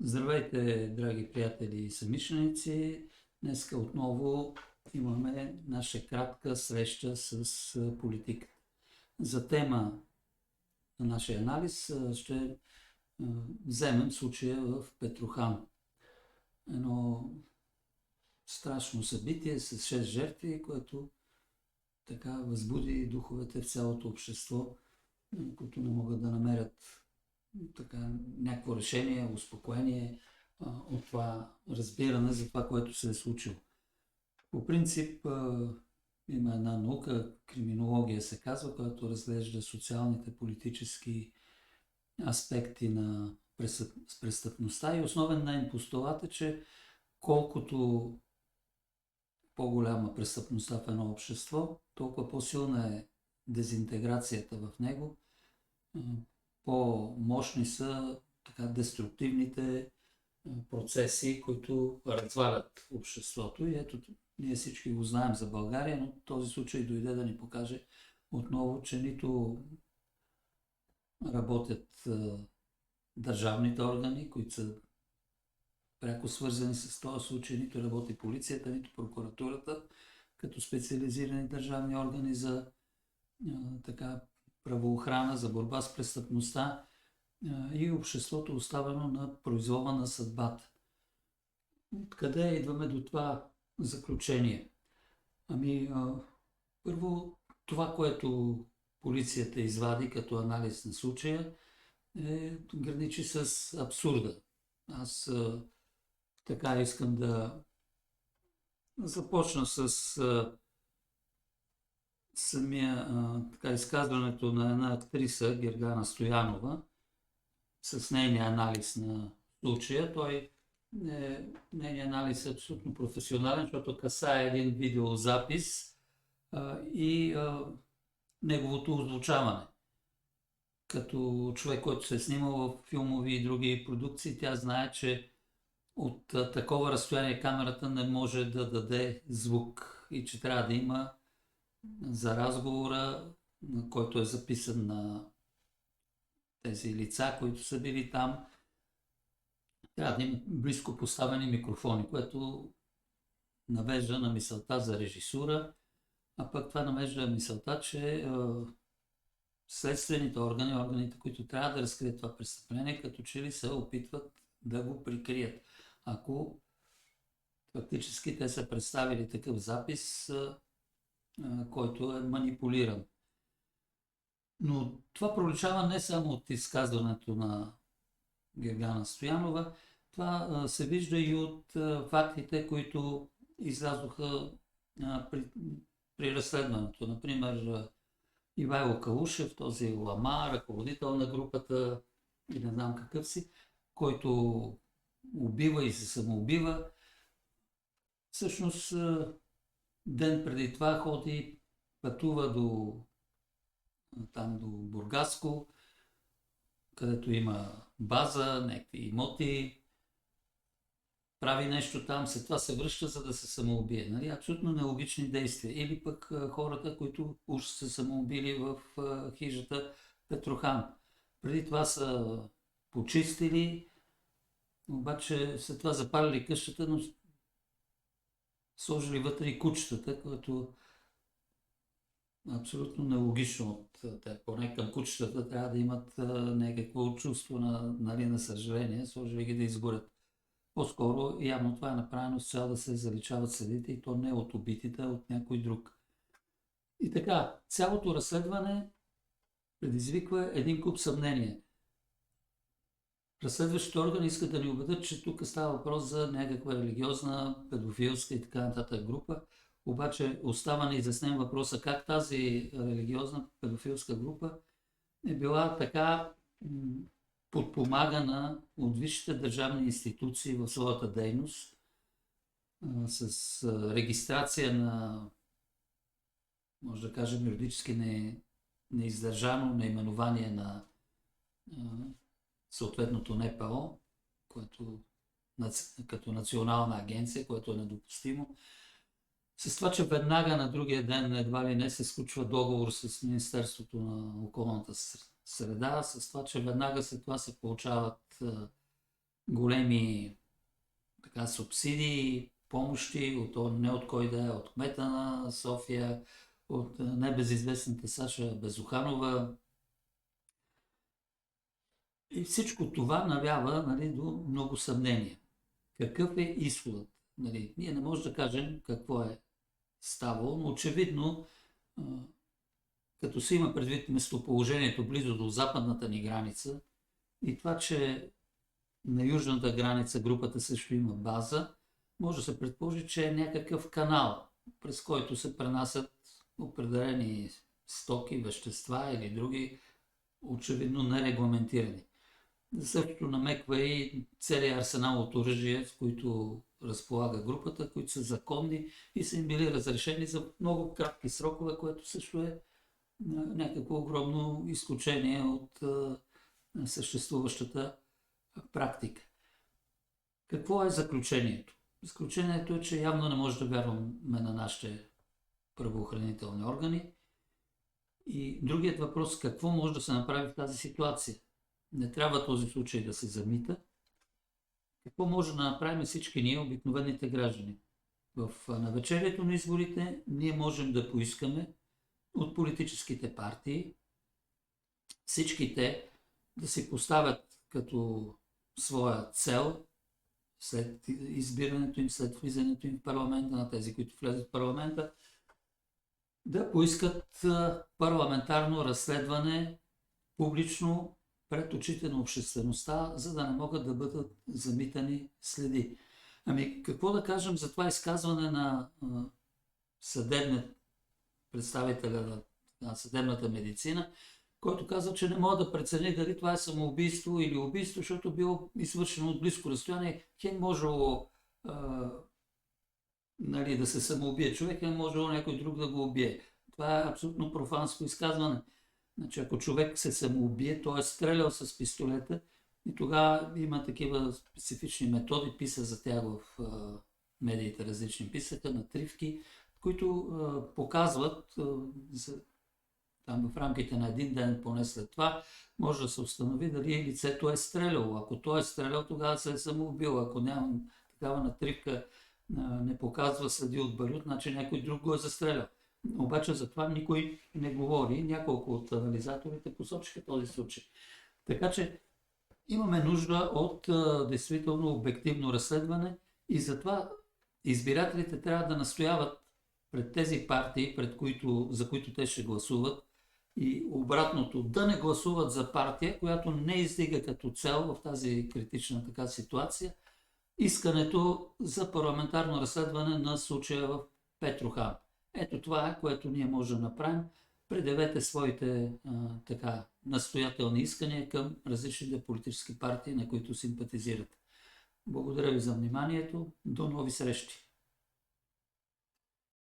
Здравейте, драги приятели и съмишленици! Днеска отново имаме наша кратка среща с политика. За тема на нашия анализ ще вземем случая в Петрохан. Едно страшно събитие с 6 жертви, което така възбуди духовете в цялото общество, които не могат да намерят така някакво решение, успокоение от това разбиране за това, което се е случило. По принцип има една наука, криминология се казва, която разглежда социалните, политически аспекти на престъпността и основен нейн постулат е, че колкото по-голяма престъпността в едно общество, толкова по-силна е дезинтеграцията в него, по-мощни са така деструктивните процеси, които развалят обществото. И ето, ние всички го знаем за България, но този случай дойде да ни покаже отново, че нито работят държавните органи, които са пряко свързани с този случай, нито работи полицията, нито прокуратурата, като специализирани държавни органи за така правоохрана, за борба с престъпността и обществото оставено на произвола на съдбата. Откъде идваме до това заключение? Първо, това, което полицията извади като анализ на случая, граничи с абсурда. Аз така искам да започна с самия изказването на една актриса, Гергана Стоянова, с нейния анализ на случая. Нейният анализ е абсолютно професионален, защото касае един видеозапис и неговото озвучаване. Като човек, който се е снимал в филмови и други продукции, тя знае, че от такова разстояние камерата не може да даде звук и че трябва да има за разговора, който е записан на тези лица, които са били там, трябва да има близко поставени микрофони, което навежда на мисълта за режисура, а пък това навежда мисълта, че следствените органи, органите, които трябва да разкрият това престъпление, като че ли се опитват да го прикрият. Ако фактически те са представили такъв запис, който е манипулиран. Но това проличава не само от изказването на Гергана Стоянова, това се вижда и от фактите, които излязоха при разследването. Например, Ивайло Калушев, този лама, ръководител на групата и не знам какъв си, който убива и се самоубива, всъщност ден преди това пътува до Бургаско, където има база, някакви имоти, прави нещо там, след това се връща, за да се самоубие. Нали? Абсолютно нелогични действия. Или пък хората, които уж се самоубили в хижата Петрохан. Преди това са почистили, обаче след това запалили къщата, но сложили вътре и кучетата, което абсолютно нелогично от те. Поне към кучетата трябва да имат някакво чувство на съжаление, сложили ги да изгорят. По-скоро явно това е направено с цел да се заличават следите и то не от убитите, а от някой друг. И така, цялото разследване предизвиква един куп съмнение. Разследващите органи искат да ни убедят, че тук става въпрос за някаква религиозна, педофилска и така нататък група. Обаче остава неизяснен въпроса как тази религиозна педофилска група е била така подпомагана от висшите държавни институции в своята дейност, с регистрация на, може да кажем, юридически неиздържано наименование на съответното НПО, което като национална агенция, което е недопустимо. С това, че веднага на другия ден едва ли не се сключва договор с Министерството на околната среда, с това, че веднага след това се получават големи така, субсидии, помощи, не от кой да е, от кмета на София, от небезизвестната Саша Безуханова. И всичко това навява, нали, до много съмнения. Какъв е изходът? Нали, ние не можем да кажем какво е ставало, но очевидно, като се има предвид местоположението близо до западната ни граница и това, че на южната граница групата също има база, може да се предположи, че е някакъв канал, през който се пренасят определени стоки, вещества или други, очевидно нерегламентирани. Същото намеква и целият арсенал от оръжие, с които разполага групата, които са законни и са им били разрешени за много кратки срокове, което също е някакво огромно изключение от съществуващата практика. Какво е заключението? Заключението е, че явно не може да вярваме на нашите правоохранителни органи. И другият въпрос, какво може да се направи в тази ситуация? Не трябва този случай да се замита. Какво може да направим всички ние, обикновените граждани? В навечерието на изборите ние можем да поискаме от политическите партии всички те да си поставят като своя цел след избирането им, след влизането им в парламента, на тези, които влезат в парламента, да поискат парламентарно разследване публично пред очите на обществеността, за да не могат да бъдат замитани следи. Ами какво да кажем за това изказване на представителя на съдебната медицина, който казва, че не мога да прецени дали това е самоубийство или убийство, защото било извършено от близко разстояние. Хем можело нали, да се самоубие човек, хем можело някой друг да го убие. Това е абсолютно профанско изказване. Значи, ако човек се самоубие, той е стрелял с пистолета и тогава има такива специфични методи, писа за тях в медиите различни, писаха натривки, които показват там в рамките на един ден, поне след това, може да се установи дали лицето е стреляло. Ако той е стрелял, тогава се е самоубил. Ако няма такава натривка, не показва следи от барют, значи някой друг го е застрелял. Обаче за това никой не говори. Няколко от анализаторите посочиха този случай. Така че имаме нужда от действително обективно разследване и затова избирателите трябва да настояват пред тези партии, за които те ще гласуват, и обратното, да не гласуват за партия, която не издига като цел в тази критична така ситуация искането за парламентарно разследване на случая в Петрохан. Ето това е, което ние можем да направим. Предявете своите така настоятелни искания към различните политически партии, на които симпатизирате. Благодаря ви за вниманието. До нови срещи!